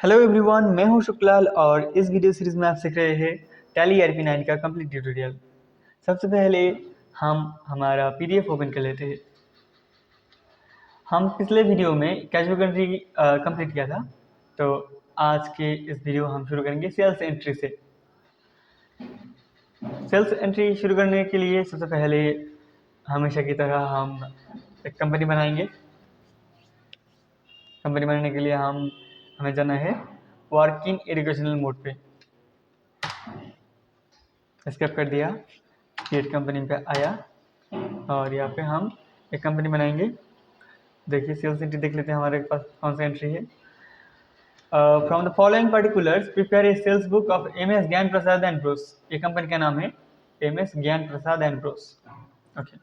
Hello everyone, मैं हूं शुक्लाल और इस वीडियो सीरीज में आप सीख रहे हैं टैली ERP9 का कंप्लीट ट्यूटोरियल। सबसे पहले हम हमारा पीडीएफ ओपन कर लेते हैं। हम पिछले वीडियो में कैजुअल कंट्री कंप्लीट किया था, तो आज के इस वीडियो हम शुरू करेंगे सेल्स एंट्री से। सेल्स एंट्री शुरू करने के लिए सबसे पहले हमेशा की तरह हम एक कंपनी बनाएंगे। कंपनी बनाने के लिए हमें जाना है वर्किंग एजुकेशनल मोड पे। एस्केप कर दिया, क्रिएट कंपनी पे आया और यहाँ पे हम एक कंपनी बनाएंगे। देखिए सेल्स एंट्री देख लेते हैं हमारे पास कौन सा एंट्री है। From the following particulars prepare a sales book of MS Gyan Prasad and bros. ये कंपनी का नाम है MS Gyan Prasad and bros. Okay,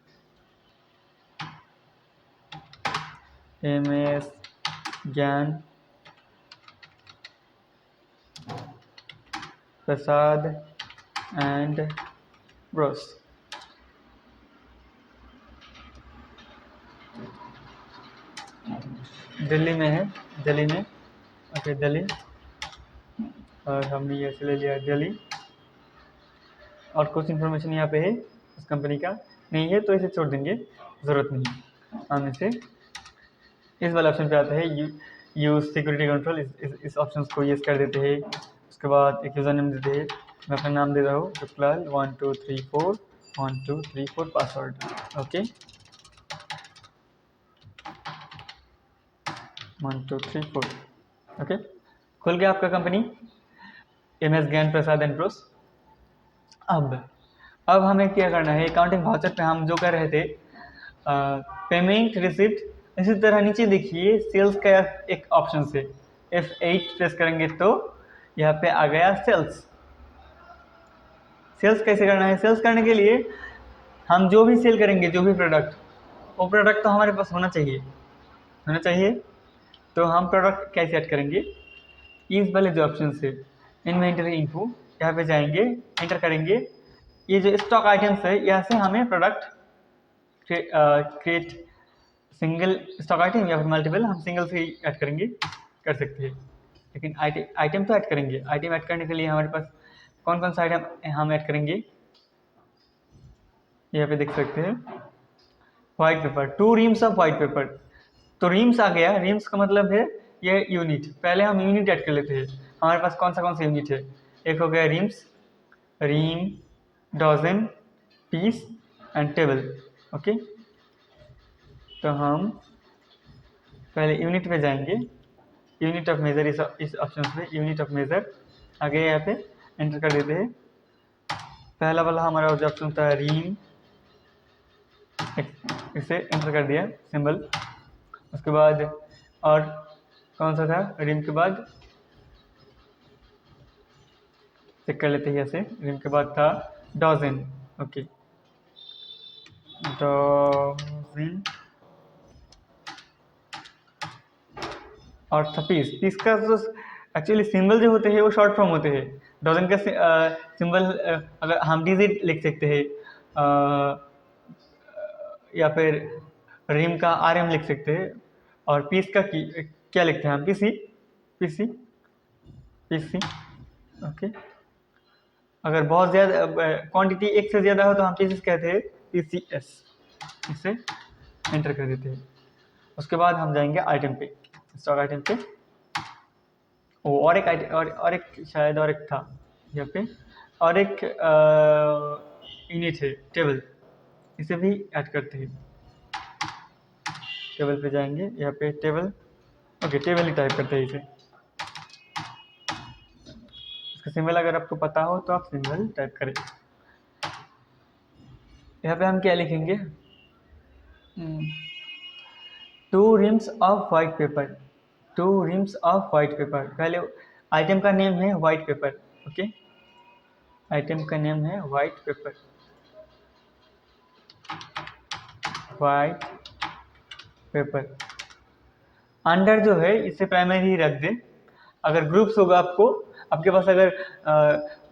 MS Gyan Prasad and Bros. Delhi में है, दिल्ली में। ओके, दिल्ली, और हमने ये से ले लिया दिल्ली। और कुछ इन्फॉर्मेशन यहाँ पे है उस कंपनी का नहीं है तो इसे छोड़ देंगे, ज़रूरत नहीं। हम इसे इस वाले ऑप्शन पे आते हैं, यूज सिक्योरिटी कंट्रोल। इस ऑप्शन को यूज कर देते हैं। उसके बाद एक यूज़र नेम देते हैं। मैं अपना नाम दे रहा हूँ शुक्लाल 1234 1234 पासवर्ड। ओके, 1234। ओके, खुल गया आपका company MS Gyan Prasad and Bros. अब हमें क्या करना है, अकाउंटिंग वाउचर पे हम जो कर रहे थे पेमेंट रिसिप्ट, इसी तरह नीचे देखिए सेल्स का एक ऑप्शन से F8 प्रेस करेंगे तो यहाँ पे आ गया सेल्स। सेल्स कैसे करना है? सेल्स करने के लिए हम जो भी सेल करेंगे, जो भी प्रोडक्ट, वो प्रोडक्ट तो हमारे पास होना चाहिए। तो हम प्रोडक्ट कैसे ऐड करेंगे? इस वाले जो ऑप्शन से इन्वेंटरी इन्फो, यहाँ पे जाएंगे, एंटर करेंगे। ये जो स्टॉक आइटम्स है, यहाँ से हमें product create single stock item या फिर मल्टीपल, हम सिंगल से ही ऐड करेंगे, कर सकते हैं। लेकिन आइटम तो ऐड करेंगे। आइटम ऐड करने के लिए हमारे पास कौन कौन सा आइटम हम ऐड करेंगे, यहाँ पे देख सकते हैं। White paper, 2 reams of white paper. तो रीम्स आ गया। रीम्स का मतलब है ये यूनिट। पहले हम यूनिट ऐड कर लेते हैं। हमारे पास कौन सा यूनिट है? एक हो गया reams, ream, dozen, piece and table. Okay, तो हम पहले यूनिट पे जाएंगे। यूनिट ऑफ मेजर, इस ऑप्शन पे यूनिट ऑफ मेजर आ गया, यहाँ पे एंटर कर देते हैं। पहला वाला हमारा जो ऑप्शन था रीम, इसे एंटर कर दिया सिंबल। उसके बाद और कौन सा था? रीम के बाद चेक कर लेते हैं ऐसे। रीम के बाद था डजन। ओके, डजन और था पीस। पीस का तो एक्चुअली सिंबल जो होते हैं वो शॉर्ट फॉर्म होते हैं। डजन का सिंबल अगर हम डिजिट लिख सकते हैं, या फिर रिम का RM लिख सकते हैं। और पीस का क्या लिखते हैं हम? पीसी। ओके, अगर बहुत ज़्यादा क्वांटिटी एक से ज़्यादा हो तो हम पीसीस कहते हैं, PCS। इसे एंटर कर देते हैं। उसके बाद हम जाएंगे आइटम पे, स्टॉक आइटम पे। और एक आइटम और एक शायद और एक था यहाँ पे, और एक यूनिट है टेबल, इसे भी ऐड करते हैं। टेबल पे जाएंगे, यहाँ पे टेबल। ओके, टेबल ही टाइप करते हैं इसे। इसका सिंबल अगर आपको पता हो तो आप सिंबल टाइप करें। यहाँ पे हम क्या लिखेंगे? 2 RIMS of white paper. 2 RIMS of white paper. पहले आइटम का नेम है वाइट पेपर। ओके, आइटम का नेम है white paper, white paper. Under जो है इसे प्राइमरी ही रख दें। अगर ग्रुप्स होगा आपके पास, अगर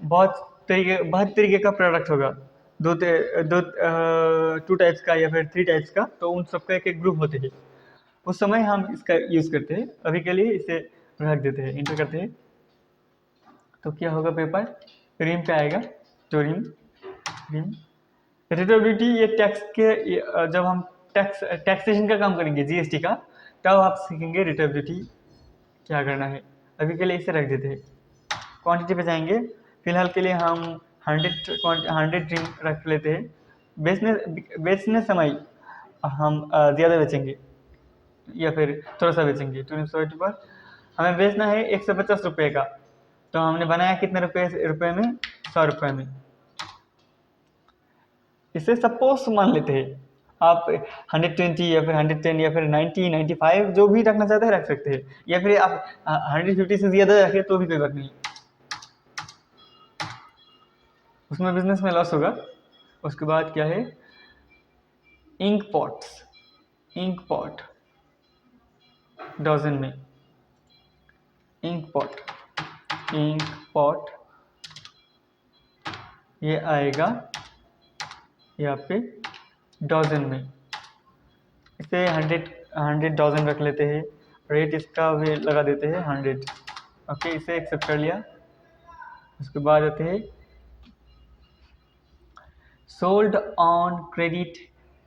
बहुत तरीके का प्रोडक्ट होगा, टू टाइप्स का या फिर 3 टाइप्स का, तो उन सबका एक ग्रुप होते हैं। उस समय हम इसका यूज़ करते हैं। अभी के लिए इसे रख देते हैं, इंटर करते हैं, तो क्या होगा पेपर रीम पे आएगा। तो रीम रिटेबिलिटी ये टैक्स के जब हम टैक्सेशन का काम करेंगे जीएसटी का, तब आप सीखेंगे रिटेबिलिटी क्या करना है। अभी के लिए इसे रख देते हैं। क्वांटिटी पे जाएंगे, फिलहाल के लिए हम 100 ड्रीम रख लेते हैं। बेचने समय हम ज़्यादा बेचेंगे या फिर थोड़ा सा बेचेंगे। पर हमें बेचना है 150 रुपये का, तो हमने बनाया कितने रुपए में, 100 रुपये में। इसे सपोज मान लेते हैं, आप 120 या फिर 110 या फिर 90 95 जो भी रखना चाहते हैं रख सकते हैं, या फिर आप 150 से ज़्यादा रखें तो भी कोई बात नहीं, उसमें बिजनेस में लॉस होगा। उसके बाद क्या है, इंक पॉट डजन में, इंक पॉट ये आएगा यहाँ पे डजन में। इसे 100 डजन रख लेते हैं, रेट इसका भी लगा देते हैं 100। ओके, इसे एक्सेप्ट कर लिया। उसके बाद आते हैं sold on credit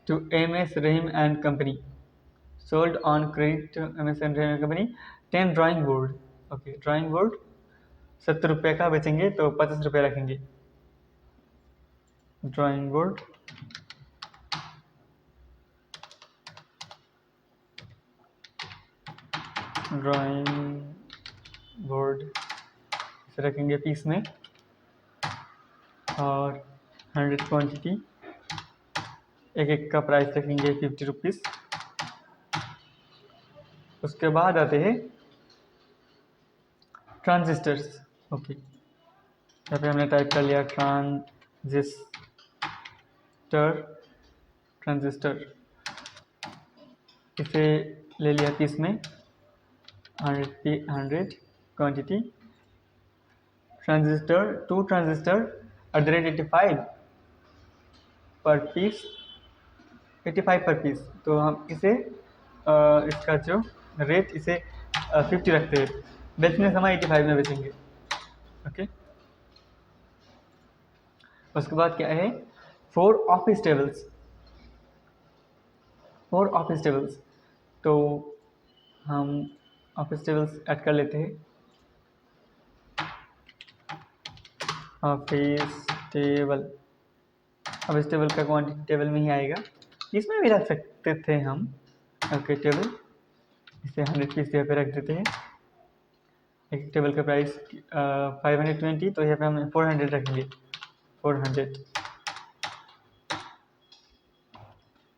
to MS Rahim and company. Sold on credit to MS Rahim and company 10 drawing board. Okay, drawing board 70 रुपये का बेचेंगे तो 50 रुपये रखेंगे। ड्राइंग बोर्ड इसे रखेंगे पीस में, और 100 क्वांटिटी, एक का प्राइस रखेंगे 50 रुपीज़। उसके बाद आते हैं ट्रांजिस्टर्स। ओके, यहाँ पे हमने टाइप कर लिया ट्रांजिस्टर, इसे ले लिया पीस में 100 क्वांटिटी। टू ट्रांजिस्टर @85 पर पीस, 85 पर पीस। तो हम इसे इसका जो रेट इसे 50 रखते हैं, बेचने समय 85 में बेचेंगे। ओके, उसके बाद क्या है, 4 ऑफिस टेबल्स। तो हम ऑफिस टेबल्स ऐड कर लेते हैं। ऑफिस टेबल का क्वांटिटी टेबल में ही आएगा, इसमें भी रख सकते थे हम। ओके, टेबल इसे 100 पीस यहाँ पे रख देते हैं। एक टेबल का प्राइस 520, तो यहाँ पे हम 400 रखेंगे, 400।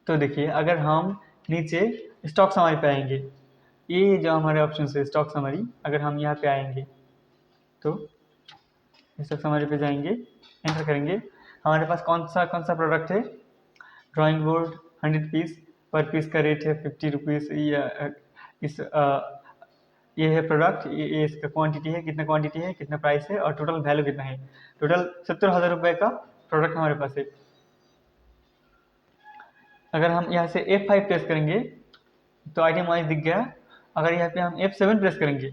तो देखिए, अगर हम नीचे स्टॉक समरी पे आएंगे, ये जो हमारे ऑप्शन है स्टॉक समरी, अगर हम यहाँ पे आएंगे तो स्टॉक समरी पे जाएंगे, एंटर करेंगे, हमारे पास कौन सा प्रोडक्ट है, ड्राइंग बोर्ड 100 पीस, पर पीस का रेट है 50 रुपीज़। ये है प्रोडक्ट, ये इसका क्वांटिटी है, कितना क्वांटिटी है, कितना प्राइस है, और टोटल वैल्यू कितना है। टोटल 70,000 रुपये का प्रोडक्ट हमारे पास है। अगर हम यहाँ से F5 प्रेस करेंगे तो आइटम वाइज दिख गया। अगर यहाँ पे हम F7 प्रेस करेंगे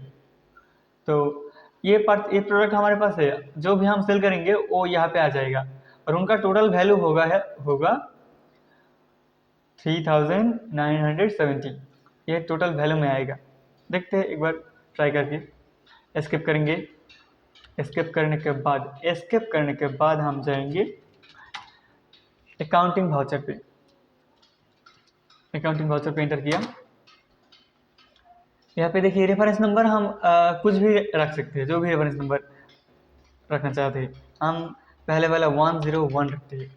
तो ये प्रोडक्ट हमारे पास है, जो भी हम सेल करेंगे वो यहाँ पे आ जाएगा, और उनका टोटल वैल्यू होगा 3970। ये टोटल वैल्यू में आएगा। देखते हैं एक बार ट्राई करके। एस्केप करेंगे, एस्केप करने के बाद हम जाएंगे अकाउंटिंग वाउचर पे। एंटर किया। यहाँ पे देखिए रेफरेंस नंबर हम कुछ भी रख सकते हैं, जो भी रेफरेंस नंबर रखना चाहते हैं। हम पहले वाला 101 रखते हैं।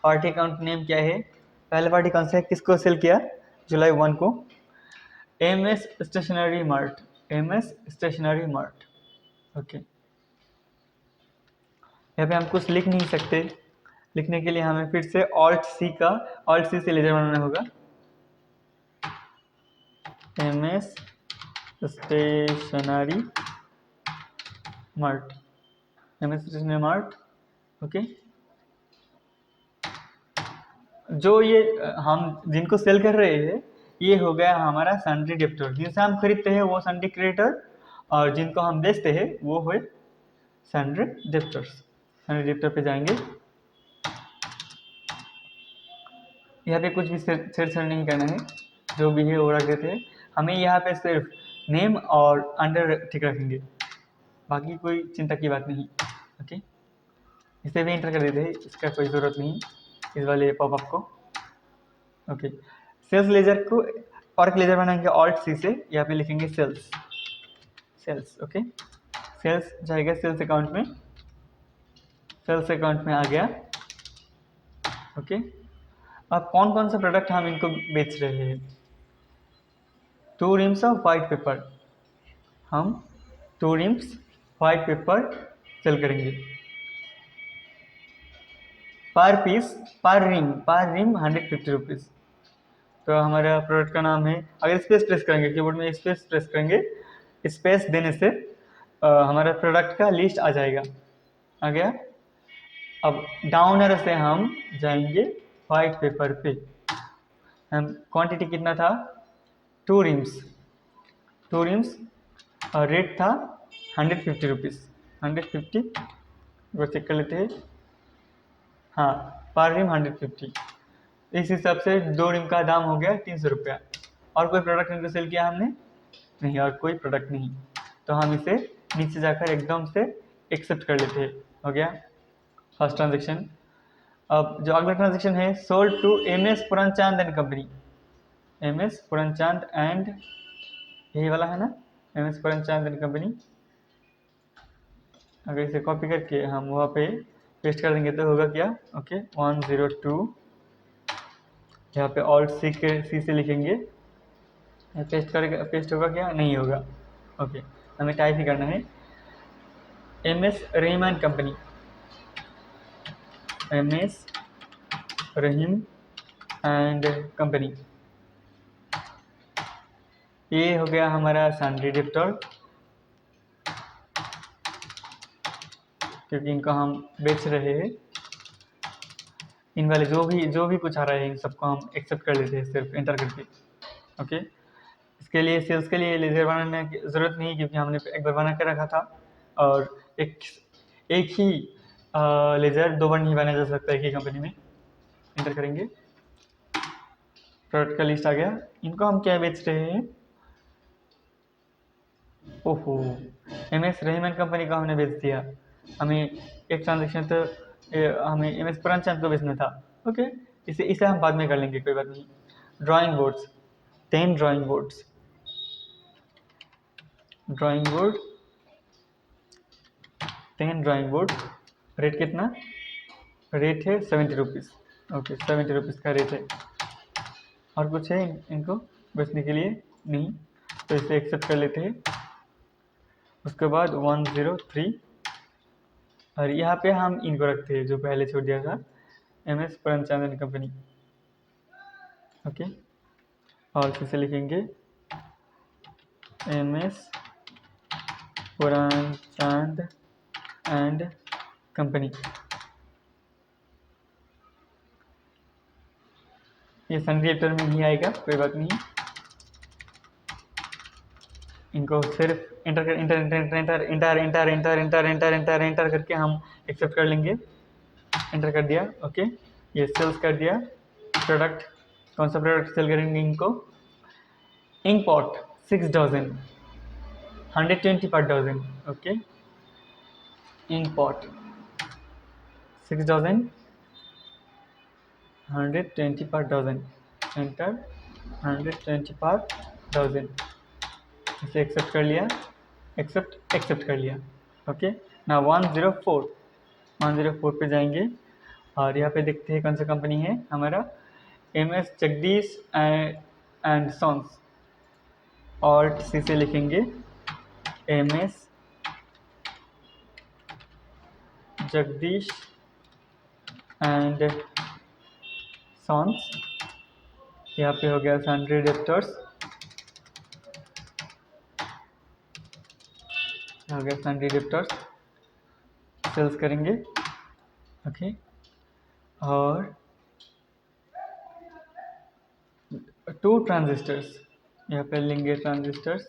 पार्टी अकाउंट नेम क्या है, पहले पार्टी कौन सा है, किसको सेल किया, जुलाई 1 को, MS स्टेशनरी मार्ट। ओके, यहाँ पे हम कुछ लिख नहीं सकते, लिखने के लिए हमें फिर से Alt C से लेजर बनाना होगा। MS stationery mart, okay. जो ये हम जिनको सेल कर रहे हैं, ये हो गया हमारा सन्ड्री डेप्टर, जिनसे हम खरीदते हैं वो सन्ड्री क्रेडिटर, और जिनको हम बेचते हैं वो है सन्ड्री डेप्टर्स। सन्ड्री डेप्टर पे जाएंगे, यहाँ पे कुछ भी छेड़छाड़ नहीं करना है, जो भी है वो रख देते हैं। हमें यहाँ पे सिर्फ नेम और अंडर ठीक रखेंगे, बाकी कोई चिंता की बात नहीं। ओके, इसे भी इंटर कर देते हैं, इसका कोई ज़रूरत नहीं इस वाले पॉपअप को। ओके, सेल्स लेजर को और लेजर बनाएंगे ऑल्ट सी से, यहाँ पे लिखेंगे सेल्स। सेल्स ओके, सेल्स जाएगा सेल्स अकाउंट में, सेल्स अकाउंट में आ गया। ओके, अब कौन कौन सा प्रोडक्ट हम इनको बेच रहे हैं? 2 रीम्स ऑफ वाइट पेपर, हम 2 रीम्स वाइट पेपर सेल करेंगे। पर पीस, पर रिम 150 रुपीज़। तो हमारा प्रोडक्ट का नाम है, अगर स्पेस प्रेस करेंगे, कीबोर्ड में स्पेस प्रेस करेंगे, स्पेस देने से हमारा प्रोडक्ट का लिस्ट आ जाएगा। आ गया। अब डाउन एरो से हम जाएंगे वाइट पेपर पे। हम क्वांटिटी कितना था? 2 रिम्स, 2 रिम्स, और रेट था 150 रुपीज़। 150 वो चेक कर लेते हैं। हाँ, पर रिम 150। इस हिसाब से 2 रिम का दाम हो गया 300 रुपया। और कोई प्रोडक्ट इनको सेल किया हमने? नहीं, और कोई प्रोडक्ट नहीं। तो हम इसे नीचे जाकर एकदम से एक्सेप्ट कर लेते हैं। हो गया फर्स्ट ट्रांजेक्शन। अब जो अगला ट्रांजेक्शन है, sold to MS Puranchand and company. MS Puranchand and, यही वाला है ना, MS पुरनचांद एंड कंपनी। अगर इसे कॉपी करके हम वहाँ पे पेस्ट कर देंगे तो होगा क्या? ओके, 102, यहाँ पे ऑल्ट सी से लिखेंगे, पेस्ट करेगा, पेस्ट होगा क्या? नहीं होगा। ओके, हमें टाइप ही करना है, MS Rahim and company, MS Rahim and company. ये हो गया हमारा सन्ड्री डेप्टर, क्योंकि इनको हम बेच रहे हैं। इन वाले जो भी कुछ आ रहा है इन सबको हम एक्सेप्ट कर लेते हैं सिर्फ एंटर करके। ओके, इसके लिए सेल्स के लिए लेजर बनाने की ज़रूरत नहीं, क्योंकि हमने एक बार बना के रखा था, और एक ही लेजर 2 बार नहीं बनाया जा सकता एक ही कंपनी में। एंटर करेंगे, प्रोडक्ट का लिस्ट आ गया। इनको हम क्या बेच रहे हैं? ओहो, MS रहीम एंड कंपनी का हमने बेच दिया। हमें एक ट्रांजेक्शन तो हमें MS पुरनचांद को बेचना था। ओके, इसे हम बाद में कर लेंगे, कोई बात नहीं। Drawing boards, 10 drawing boards, drawing board 10 drawing board. Rate कितना? रेट है 70 रुपीज़। ओके, 70 रुपीज़ का रेट है। और कुछ है इनको बेचने के लिए? नहीं, तो इसे एक्सेप्ट कर लेते हैं। उसके बाद 103, और यहाँ पे हम इनको रखते हैं जो पहले छोड़ दिया था, MS Puranchand and company. Okay, और फिर से लिखेंगे MS पुरनचांद एंड कंपनी। ये सन्ड्री डेप्टर में नहीं आएगा, कोई बात नहीं। इनको सिर्फ इंटर कर inter inter inter inter inter inter inter inter inter inter inter करके हम एक्सेप्ट कर लेंगे। इंटर कर दिया। ओके, ये सेल्स कर दिया। प्रोडक्ट, कौन सा प्रोडक्ट सेल करेंगे इनको? Ink pot 6 dozen, 120 per dozen. Okay, ink pot 6 dozen, 120 per dozen. Enter, 120 per dozen. इसे एक्सेप्ट कर लिया, एक्सेप्ट कर लिया। ओके, ना 104 पे जाएंगे, और यहाँ पे देखते हैं कौन सा कंपनी है हमारा, MS Jagdish and sons. Alt C से लिखेंगे MS जगदीश एंड सॉन्स। यहाँ पे हो गया सन्ड्री डेप्टर्स, हो गया सन्ड्री डेप्टर्स, सेल्स करेंगे। ओके, और 2 ट्रांजिस्टर्स, यहाँ पे लेंगे ट्रांजिस्टर्स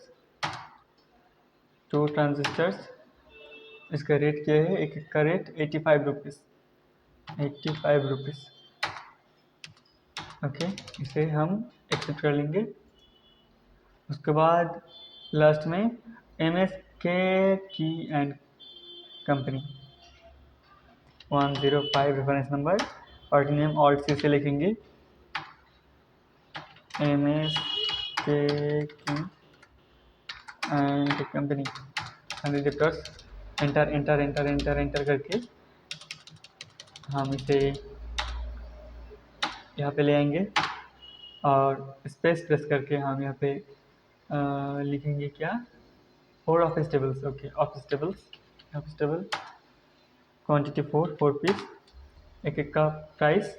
2 ट्रांजिस्टर्स, इसका रेट क्या है, एक एक का रेट 85 रुपीज़, 85 रुपीज़। ओके, इसे हम एक्सेप्ट कर लेंगे। उसके बाद लास्ट में MSK की and company 105 reference number, party name alt C से लिखेंगे MSK की and company, enter enter enter enter enter करके हम इसे यहाँ पे ले आएंगे और स्पेस प्रेस करके हम यहाँ पे लिखेंगे क्या, 4 office tables. Okay, office table quantity 4 piece, एक एक का प्राइस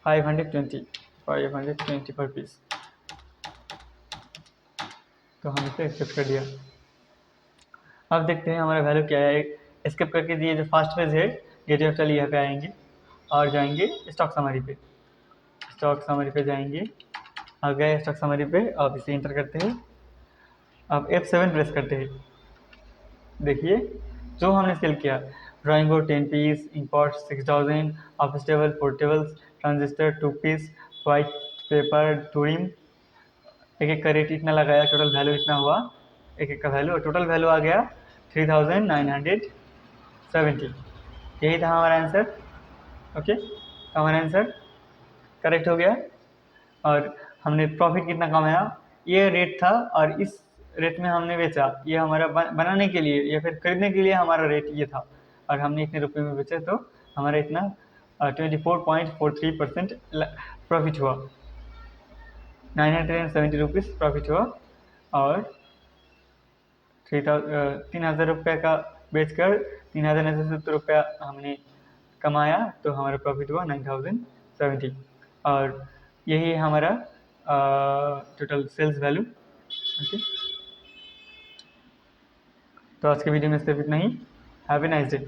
520 पर पीस। तो हम इसे एक्सेप्ट कर दिया। अब देखते हैं हमारा वैल्यू क्या है। एस्केप करके दिए जो फर्स्ट पेज है गेटवे ऑफ, चलिए यहाँ पे आएंगे और जाएंगे स्टॉक समरी पे। स्टॉक समरी पे जाएंगे, आ गए स्टॉक समरी पे। अब इसे इंटर करते हैं, अब F7 प्रेस करते हैं। देखिए जो हमने सेल किया, drawing board 10 piece, import 6000, office table 4 tables, transistor 2 piece, white paper 2 ream, एक एक का रेट इतना लगाया, टोटल वैल्यू इतना हुआ, एक एक का वैल्यू, टोटल वैल्यू आ गया 3970। यही था हमारा आंसर। ओके, तो हमारा आंसर करेक्ट हो गया। और हमने प्रॉफिट कितना कमाया, ये रेट था और इस रेट में हमने बेचा, ये हमारा बनाने के लिए या फिर खरीदने के लिए हमारा रेट ये था, और हमने इतने रुपए में बेचे तो हमारा इतना 24.43% प्रॉफिट हुआ, 970 रुपीज़ प्रॉफिट हुआ। और 3,000 रुपये का बेचकर 3,970 रुपया हमने कमाया, तो हमारा प्रॉफिट हुआ 9,070। और यही है हमारा टोटल सेल्स वैल्यू। ओके, तो आज के वीडियो में सिर्फ इतना ही। Have a nice day.